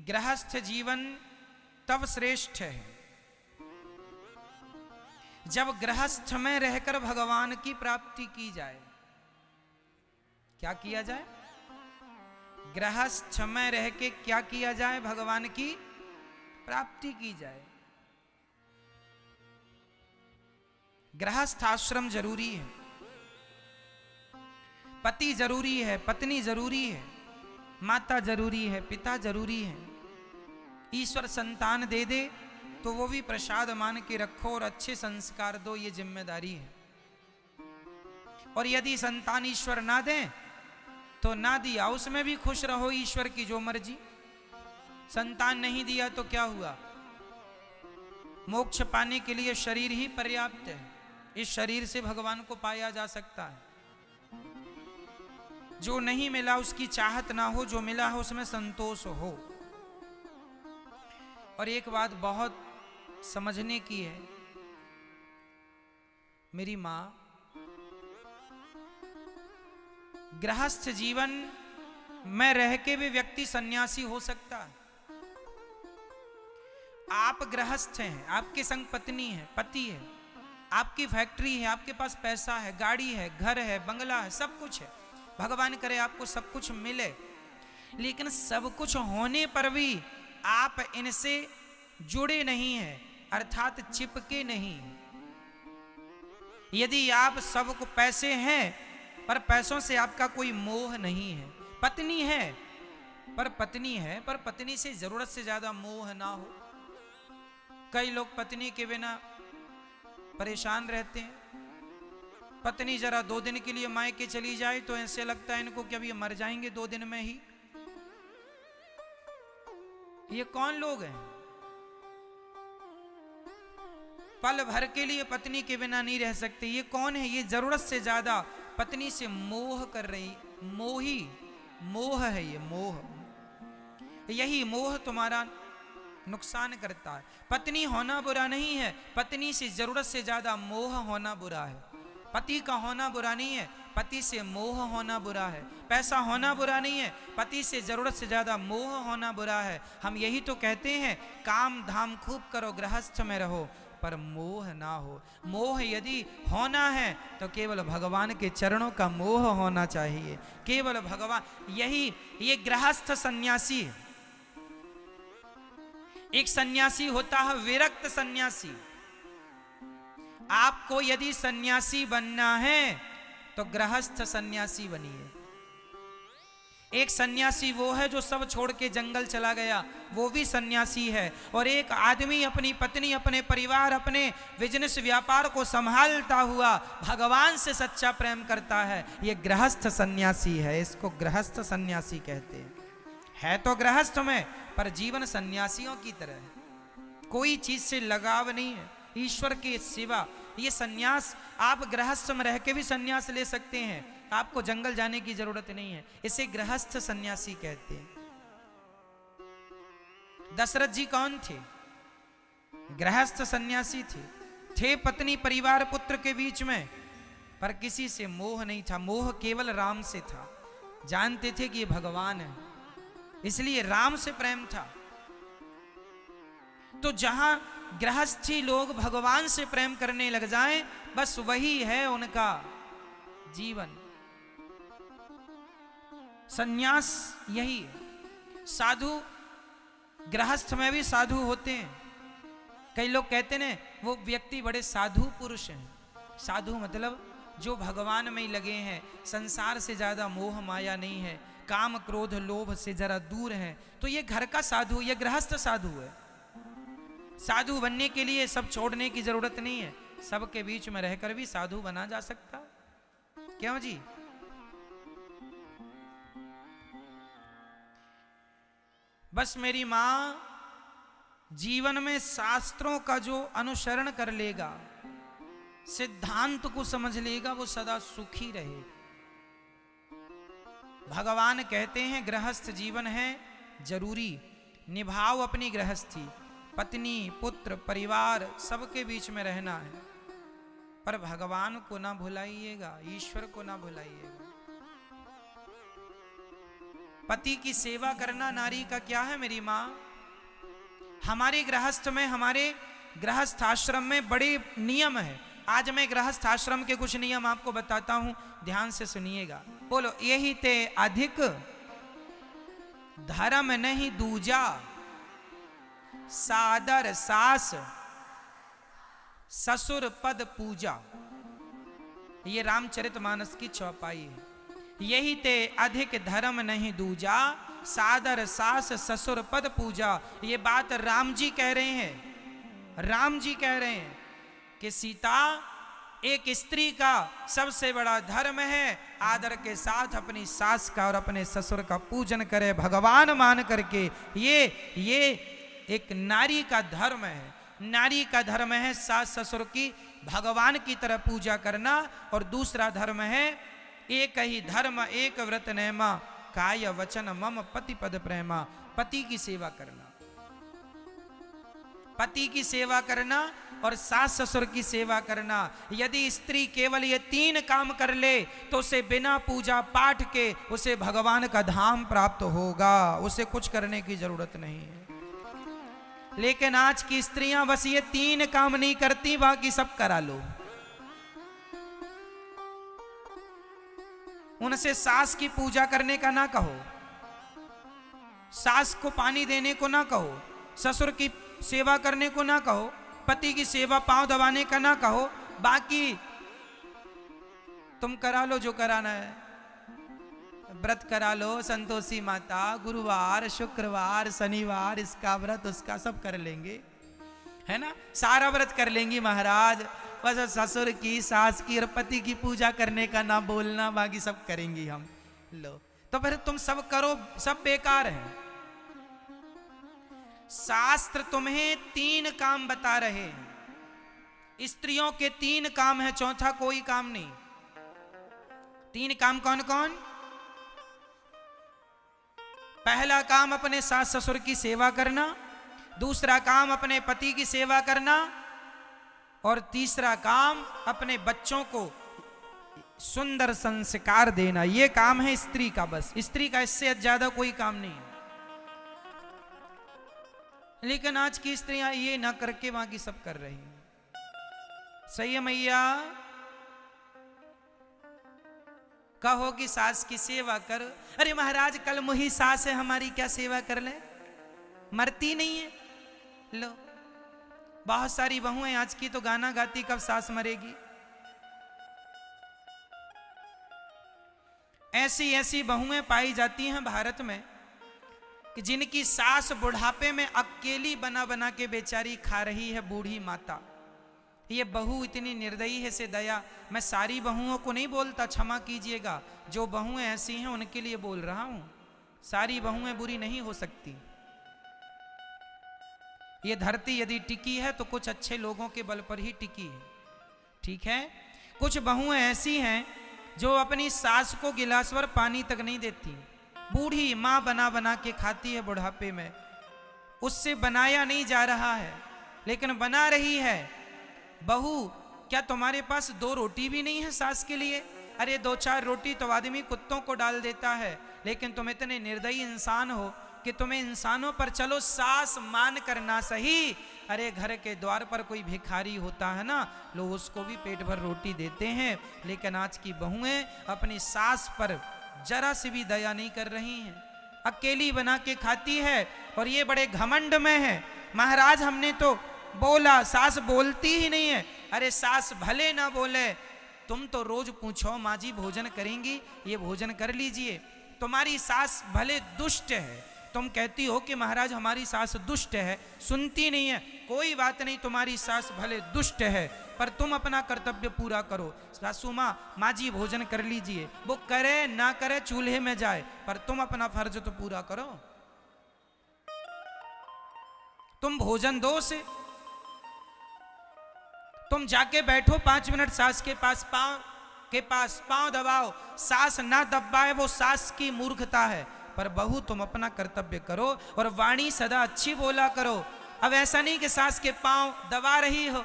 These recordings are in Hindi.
गृहस्थ जीवन तब श्रेष्ठ है जब गृहस्थ में रहकर भगवान की प्राप्ति की जाए। क्या किया जाए? गृहस्थ में रह के क्या किया जाए? भगवान की प्राप्ति की जाए। गृहस्थ आश्रम जरूरी है, पति जरूरी है, पत्नी जरूरी है, माता जरूरी है, पिता जरूरी है। ईश्वर संतान दे दे तो वो भी प्रसाद मान के रखो और अच्छे संस्कार दो, ये जिम्मेदारी है। और यदि संतान ईश्वर ना दे तो ना दिया, उसमें भी खुश रहो, ईश्वर की जो मर्जी। संतान नहीं दिया तो क्या हुआ? मोक्ष पाने के लिए शरीर ही पर्याप्त है। इस शरीर से भगवान को पाया जा सकता है। जो नहीं मिला उसकी चाहत ना हो, जो मिला हो उसमें संतोष हो। और एक बात बहुत समझने की है, मेरी मां, गृहस्थ जीवन में रह के भी व्यक्ति सन्यासी हो सकता है। आप गृहस्थ हैं, आपके संग पत्नी है, पति है, आपकी फैक्ट्री है, आपके पास पैसा है, गाड़ी है, घर है, बंगला है, सब कुछ है। भगवान करे आपको सब कुछ मिले, लेकिन सब कुछ होने पर भी आप इनसे जुड़े नहीं हैं, अर्थात चिपके नहीं। यदि आप सबको पैसे हैं पर पैसों से आपका कोई मोह नहीं है, पत्नी है पर पत्नी से जरूरत से ज्यादा मोह ना हो। कई लोग पत्नी के बिना परेशान रहते हैं। पत्नी जरा 2 दिन के लिए मायके चली जाए तो ऐसे लगता है इनको कि अभी मर जाएंगे 2 दिन में ही। ये कौन लोग हैं? पल भर के लिए पत्नी के बिना नहीं रह सकते। ये कौन है? ये जरूरत से ज्यादा पत्नी से मोह कर रही, मोह है ये मोह। यही मोह तुम्हारा नुकसान करता है। पत्नी होना बुरा नहीं है, पत्नी से जरूरत से ज्यादा मोह होना बुरा है। पति का होना बुरा नहीं है, पति से मोह होना बुरा है। पैसा होना बुरा नहीं है, पति से जरूरत से ज्यादा मोह होना बुरा है। हम यही तो कहते हैं, काम धाम खूब करो, गृहस्थ में रहो, पर मोह ना हो। मोह यदि होना है तो केवल भगवान के चरणों का मोह होना चाहिए, केवल भगवान। यही ये गृहस्थ सन्यासी। एक सन्यासी होता है विरक्त सन्यासी। आपको यदि सन्यासी बनना है तो गृहस्थ सन्यासी बनिए। एक सन्यासी वो है जो सब छोड़ के जंगल चला गया, वो भी सन्यासी है। और एक आदमी अपनी पत्नी, अपने परिवार, अपने बिजनेस व्यापार को संभालता हुआ भगवान से सच्चा प्रेम करता है, ये गृहस्थ सन्यासी है। इसको गृहस्थ सन्यासी कहते हैं। है तो गृहस्थ में, पर जीवन सन्यासियों की तरह है। कोई चीज से लगाव नहीं है ईश्वर के सिवा। ये सन्यास, आप गृहस्थ में रह के भी सन्यास ले सकते हैं, आपको जंगल जाने की जरूरत नहीं है। इसे गृहस्थ सन्यासी कहते हैं। दशरथ जी कौन थे? गृहस्थ सन्यासी थे पत्नी, परिवार, पुत्र के बीच में, पर किसी से मोह नहीं था। मोह केवल राम से था। जानते थे कि ये भगवान है, इसलिए राम से प्रेम था। तो जहां गृहस्थी लोग भगवान से प्रेम करने लग जाएं, बस वही है उनका जीवन। सन्यास यही है। साधु, गृहस्थ में भी साधु होते हैं। कई लोग कहते हैं वो व्यक्ति बड़े साधु पुरुष हैं। साधु मतलब जो भगवान में ही लगे हैं, संसार से ज्यादा मोह माया नहीं है, काम क्रोध लोभ से जरा दूर है, तो ये घर का साधु, ये गृहस्थ साधु है। साधु बनने के लिए सब छोड़ने की जरूरत नहीं है, सबके बीच में रहकर भी साधु बना जा सकता। क्यों जी? बस मेरी मां जीवन में शास्त्रों का जो अनुसरण कर लेगा, सिद्धांत को समझ लेगा, वो सदा सुखी रहेगा। भगवान कहते हैं गृहस्थ जीवन है जरूरी, निभाओ अपनी गृहस्थी, पत्नी, पुत्र, परिवार, सबके बीच में रहना है, पर भगवान को ना भुलाइएगा, ईश्वर को ना भुलाइएगा। पति की सेवा करना नारी का क्या है मेरी माँ? हमारे गृहस्थ में, हमारे गृहस्थ आश्रम में बड़े नियम है। आज मैं गृहस्थ आश्रम के कुछ नियम आपको बताता हूं, ध्यान से सुनिएगा। बोलो, यही ते अधिक धर्म नहीं दूजा, सादर सास ससुर पद पूजा। ये रामचरितमानस की चौपाई है। यही ते अधिक धर्म नहीं दूजा, सादर सास ससुर पद पूजा। ये बात राम जी कह रहे हैं। राम जी कह रहे हैं कि सीता, एक स्त्री का सबसे बड़ा धर्म है आदर के साथ अपनी सास का और अपने ससुर का पूजन करे, भगवान मान करके। ये एक नारी का धर्म है। नारी का धर्म है सास ससुर की भगवान की तरह पूजा करना। और दूसरा धर्म है एक ही धर्म एक व्रत नेमा, काय वचन मम पति पद प्रेमा। पति की सेवा करना, पति की सेवा करना और सास ससुर की सेवा करना। यदि स्त्री केवल ये 3 काम कर ले तो उसे बिना पूजा पाठ के उसे भगवान का धाम प्राप्त होगा, उसे कुछ करने की जरूरत नहीं है। लेकिन आज की स्त्रियां बस ये 3 काम नहीं करती, बाकी सब करा लो। उनसे सास की पूजा करने का ना कहो, सास को पानी देने को ना कहो, ससुर की सेवा करने को ना कहो, पति की सेवा पांव दबाने का ना कहो, बाकी तुम करा लो जो कराना है। व्रत करा लो, संतोषी माता गुरुवार शुक्रवार शनिवार इसका व्रत उसका सब कर लेंगे, है ना, सारा व्रत कर लेंगी महाराज। बस ससुर की सास की और पति की पूजा करने का ना बोलना, बाकी सब करेंगी हम। लो, तो फिर तुम सब करो, सब बेकार है। शास्त्र तुम्हें 3 काम बता रहे हैं। स्त्रियों के 3 काम है, चौथा कोई काम नहीं। 3 काम कौन कौन? पहला काम अपने सास ससुर की सेवा करना, दूसरा काम अपने पति की सेवा करना, और तीसरा काम अपने बच्चों को सुंदर संस्कार देना। ये काम है स्त्री का, बस स्त्री का, इससे ज्यादा कोई काम नहीं है। लेकिन आज की स्त्रियां ये ना करके बाकी सब कर रही हैं। सही है मैया? कहो कि सास की सेवा कर। अरे महाराज, कल मुही सास है हमारी, क्या सेवा कर ले? मरती नहीं है। लो, बहुत सारी बहुएं आज की तो गाना गाती, कब सास मरेगी। ऐसी ऐसी बहुएं पाई जाती हैं भारत में कि जिनकी सास बुढ़ापे में अकेली बना बना के बेचारी खा रही है, बूढ़ी माता। ये बहू इतनी निर्दयी है से दया। मैं सारी बहुओं को नहीं बोलता, क्षमा कीजिएगा, जो बहुएं ऐसी हैं उनके लिए बोल रहा हूं। सारी बहुएं बुरी नहीं हो सकती। ये धरती यदि टिकी है तो कुछ अच्छे लोगों के बल पर ही टिकी है, ठीक है। कुछ बहुएं ऐसी हैं जो अपनी सास को गिलास भर पानी तक नहीं देती। बूढ़ी माँ बना बना के खाती है बुढ़ापे में, उससे बनाया नहीं जा रहा है, लेकिन बना रही है। बहू, क्या तुम्हारे पास 2 रोटी भी नहीं है सास के लिए? अरे 2-4 रोटी तो आदमी कुत्तों को डाल देता है, लेकिन तुम इतने निर्दयी इंसान हो कि तुम्हें इंसानों पर चलो सास मान करना सही। अरे घर के द्वार पर कोई भिखारी होता है ना, लोग उसको भी पेट भर रोटी देते हैं। लेकिन आज की बहुएं अपनी सास पर जरा से भी दया नहीं कर रही हैं, अकेली बना के खाती है और ये बड़े घमंड में है। महाराज, हमने तो बोला, सास बोलती ही नहीं है। अरे सास भले ना बोले, तुम तो रोज पूछो माँ जी भोजन करेंगी, ये भोजन कर लीजिए। तुम्हारी सास भले दुष्ट है, तुम कहती हो कि महाराज हमारी सास दुष्ट है, सुनती नहीं है। कोई बात नहीं, तुम्हारी सास भले दुष्ट है पर तुम अपना कर्तव्य पूरा करो। सासू माँ, माँ जी भोजन कर लीजिए, वो करे ना करे चूल्हे में जाए, पर तुम अपना फर्ज तो पूरा करो। तुम भोजन दो से, तुम जाके बैठो 5 मिनट सास के पास, पांव दबाओ। सास ना दबाए वो सास की मूर्खता है, पर बहू तुम अपना कर्तव्य करो और वाणी सदा अच्छी बोला करो। अब ऐसा नहीं कि सास के पांव दबा रही हो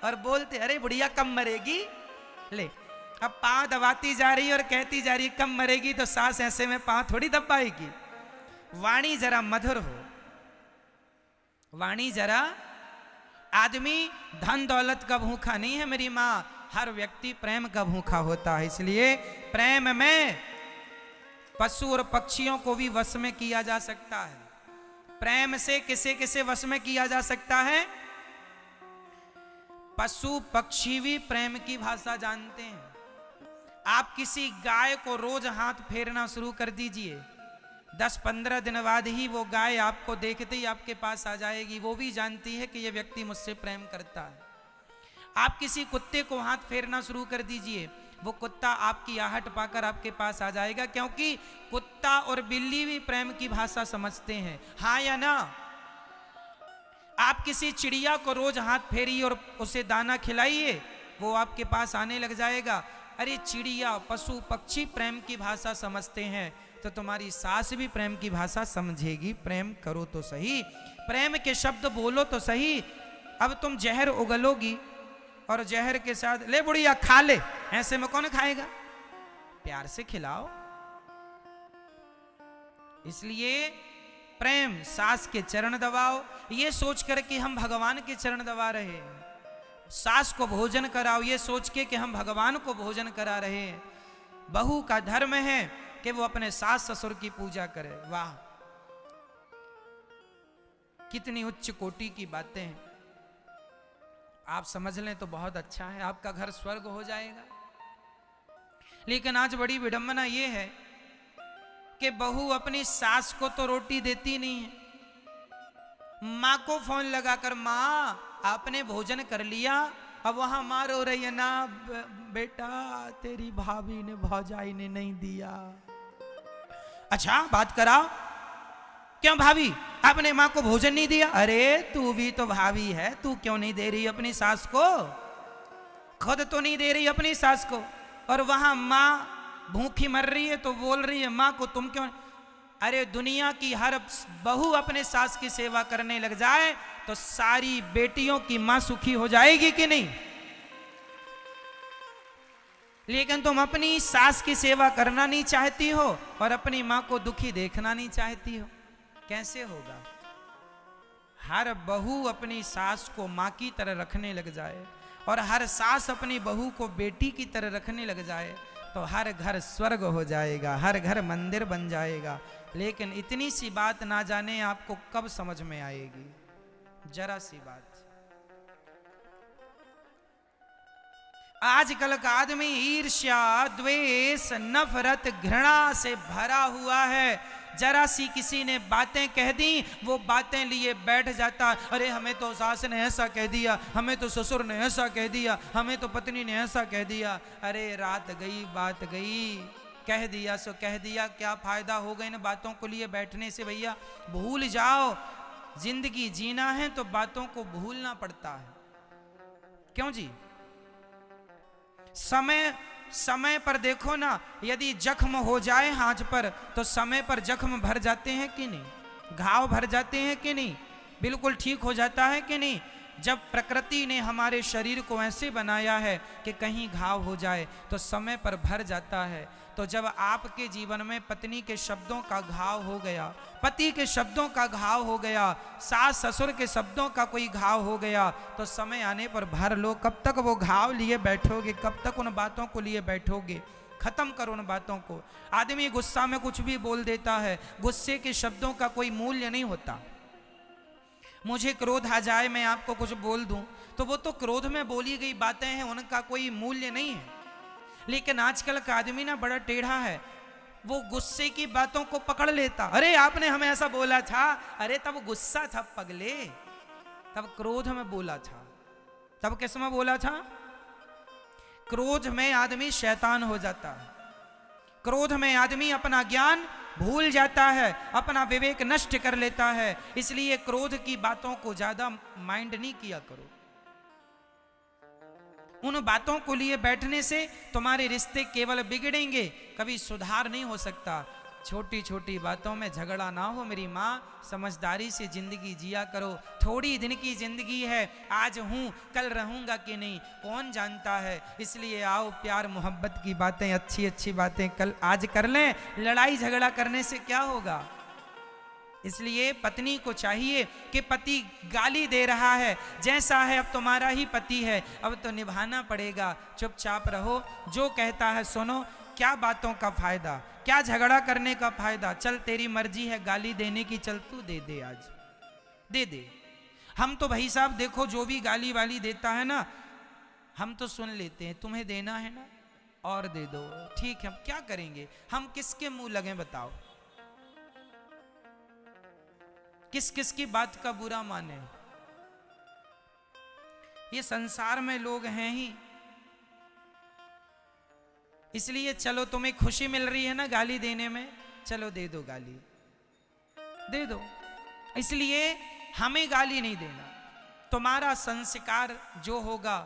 और बोलते अरे बुढ़िया कब मरेगी। ले, अब पांव दबाती जा रही और कहती जा रही कब मरेगी, तो सास ऐसे में पांव थोड़ी दबाएगी। वाणी जरा मधुर हो, वाणी जरा। आदमी धन दौलत का भूखा नहीं है मेरी माँ, हर व्यक्ति प्रेम का भूखा होता है। इसलिए प्रेम में पशु और पक्षियों को भी वश में किया जा सकता है। प्रेम से किसे किसे वश में किया जा सकता है? पशु पक्षी भी प्रेम की भाषा जानते हैं। आप किसी गाय को रोज हाथ फेरना शुरू कर दीजिए, 10-15 दिन बाद ही वो गाय आपको देखते ही आपके पास आ जाएगी। वो भी जानती है कि ये व्यक्ति मुझसे प्रेम करता है। आप किसी कुत्ते को हाथ फेरना शुरू कर दीजिए, वो कुत्ता आपकी आहट पाकर आपके पास आ जाएगा, क्योंकि कुत्ता और बिल्ली भी प्रेम की भाषा समझते हैं। हाँ या ना? आप किसी चिड़िया को रोज हाथ फेरिए और उसे दाना खिलाइए, वो आपके पास आने लग जाएगा। अरे चिड़िया, पशु पक्षी प्रेम की भाषा समझते हैं, तो तुम्हारी सास भी प्रेम की भाषा समझेगी। प्रेम करो तो सही, प्रेम के शब्द बोलो तो सही। अब तुम जहर उगलोगी और जहर के साथ ले बुढ़िया खा ले, ऐसे में कौन खाएगा? प्यार से खिलाओ। इसलिए प्रेम, सास के चरण दबाओ, ये सोच कर कि हम भगवान के चरण दबा रहे हैं। सास को भोजन कराओ ये सोच के कि हम भगवान को भोजन करा रहे हैं। बहू का धर्म है कि वो अपने सास ससुर की पूजा करे। वाह, कितनी उच्च कोटि की बातें हैं। आप समझ लें तो बहुत अच्छा है, आपका घर स्वर्ग हो जाएगा। लेकिन आज बड़ी विडंबना ये है कि बहू अपनी सास को तो रोटी देती नहीं है, माँ को फोन लगाकर माँ आपने भोजन कर लिया? अब वहां माँ रो रही है ना, बेटा तेरी भाभी ने भौजाई ने नहीं दिया। अच्छा बात कराओ, क्यों भाभी आपने माँ को भोजन नहीं दिया? अरे तू भी तो भाभी है, तू क्यों नहीं दे रही अपनी सास को? खुद तो नहीं दे रही अपनी सास को, और वहां माँ भूखी मर रही है तो बोल रही है माँ को तुम क्यों? अरे दुनिया की हर बहू अपने सास की सेवा करने लग जाए तो सारी बेटियों की माँ सुखी हो जाएगी कि नहीं? लेकिन तुम अपनी सास की सेवा करना नहीं चाहती हो और अपनी माँ को दुखी देखना नहीं चाहती हो, कैसे होगा? हर बहू अपनी सास को माँ की तरह रखने लग जाए और हर सास अपनी बहू को बेटी की तरह रखने लग जाए तो हर घर स्वर्ग हो जाएगा, हर घर मंदिर बन जाएगा। लेकिन इतनी सी बात ना जाने आपको कब समझ में आएगी, जरा सी बात। आजकल का आदमी ईर्ष्या, द्वेष, नफरत, घृणा से भरा हुआ है। जरा सी किसी ने बातें कह दी, वो बातें लिए बैठ जाता। अरे हमें तो सास ने ऐसा कह दिया, हमें तो ससुर ने ऐसा कह दिया, हमें तो पत्नी ने ऐसा कह दिया। अरे रात गई बात गई, कह दिया सो कह दिया, क्या फायदा हो गया इन बातों को लिए बैठने से? भैया भूल जाओ, जिंदगी जीना है तो बातों को भूलना पड़ता है। क्यों जी? समय पर देखो ना, यदि जख्म हो जाए हाथ पर तो समय पर जख्म भर जाते हैं कि नहीं? घाव भर जाते हैं कि नहीं? बिल्कुल ठीक हो जाता है कि नहीं? जब प्रकृति ने हमारे शरीर को ऐसे बनाया है कि कहीं घाव हो जाए तो समय पर भर जाता है। तो जब आपके जीवन में पत्नी के शब्दों का घाव हो गया, पति के शब्दों का घाव हो गया, सास ससुर के शब्दों का कोई घाव हो गया, तो समय आने पर भर लो। कब तक वो घाव लिए बैठोगे? कब तक उन बातों को लिए बैठोगे? खत्म करो उन बातों को। आदमी गुस्सा में कुछ भी बोल देता है, गुस्से के शब्दों का कोई मूल्य नहीं होता। मुझे क्रोध आ जाए, मैं आपको कुछ बोल दूं, तो वो तो क्रोध में बोली गई बातें हैं, उनका कोई मूल्य नहीं है। लेकिन आजकल का आदमी ना बड़ा टेढ़ा है, वो गुस्से की बातों को पकड़ लेता। अरे आपने हमें ऐसा बोला था, अरे तब गुस्सा था पगले, तब क्रोध में बोला था। तब किस में बोला था? क्रोध में आदमी शैतान हो जाता है, क्रोध में आदमी अपना ज्ञान भूल जाता है, अपना विवेक नष्ट कर लेता है। इसलिए क्रोध की बातों को ज्यादा माइंड नहीं किया करो। उन बातों को लिए बैठने से तुम्हारे रिश्ते केवल बिगड़ेंगे, कभी सुधार नहीं हो सकता। छोटी छोटी बातों में झगड़ा ना हो मेरी माँ, समझदारी से जिंदगी जिया करो। थोड़ी दिन की जिंदगी है, आज हूँ कल रहूँगा कि नहीं कौन जानता है। इसलिए आओ प्यार मोहब्बत की बातें, अच्छी अच्छी बातें कल आज कर लें। लड़ाई झगड़ा करने से क्या होगा? इसलिए पत्नी को चाहिए कि पति गाली दे रहा है, जैसा है अब तुम्हारा ही पति है, अब तो निभाना पड़ेगा, चुपचाप रहो, जो कहता है सुनो, क्या बातों का फायदा, क्या झगड़ा करने का फायदा, चल तेरी मर्जी है गाली देने की, चल तू दे दे, आज दे दे। हम तो भाई साहब देखो जो भी गाली वाली देता है ना, हम तो सुन लेते हैं, तुम्हें देना है ना और दे दो, ठीक है, हम क्या करेंगे, हम किसके मुंह लगे बताओ, किस किस की बात का बुरा माने। ये संसार में लोग हैं ही, इसलिए चलो तुम्हें खुशी मिल रही है ना गाली देने में, चलो दे दो गाली, दे दो। इसलिए हमें गाली नहीं देना, तुम्हारा संस्कार जो होगा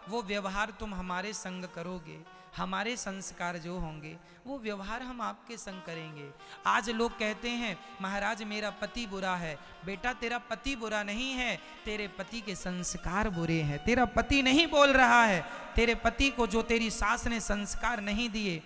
वो व्यवहार तुम हमारे संग करोगे, हमारे संस्कार जो होंगे वो व्यवहार हम आपके संग करेंगे। आज लोग कहते हैं महाराज मेरा पति बुरा है, बेटा तेरा पति बुरा नहीं है, तेरे पति के संस्कार बुरे हैं, तेरा पति नहीं बोल रहा है, तेरे पति को जो तेरी सास ने संस्कार नहीं दिए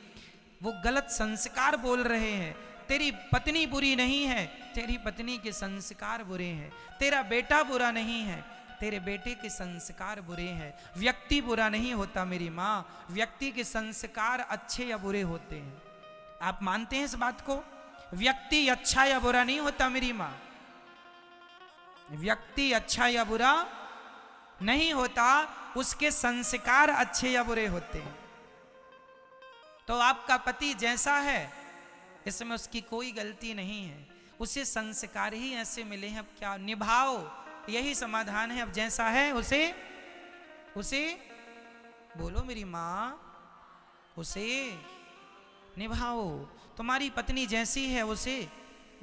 वो गलत संस्कार बोल रहे हैं, तेरी पत्नी बुरी नहीं है, तेरी पत्नी के संस्कार बुरे हैं, तेरा बेटा बुरा नहीं है, तेरे बेटे के संस्कार बुरे हैं। व्यक्ति बुरा नहीं होता मेरी माँ, व्यक्ति के संस्कार अच्छे या बुरे होते हैं। आप मानते हैं इस बात को? व्यक्ति अच्छा या बुरा नहीं होता मेरी माँ, व्यक्ति अच्छा या बुरा नहीं होता, उसके संस्कार अच्छे या बुरे होते हैं। तो आपका पति जैसा है इसमें उसकी कोई गलती नहीं है, उसे संस्कार ही ऐसे मिले हैं, अब क्या, निभाओ, यही समाधान है। अब जैसा है उसे बोलो मेरी माँ, उसे निभाओ, तुम्हारी पत्नी जैसी है उसे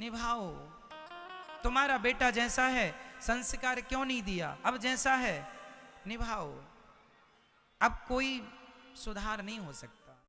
निभाओ, तुम्हारा बेटा जैसा है संस्कार क्यों नहीं दिया, अब जैसा है निभाओ, अब कोई सुधार नहीं हो सकता।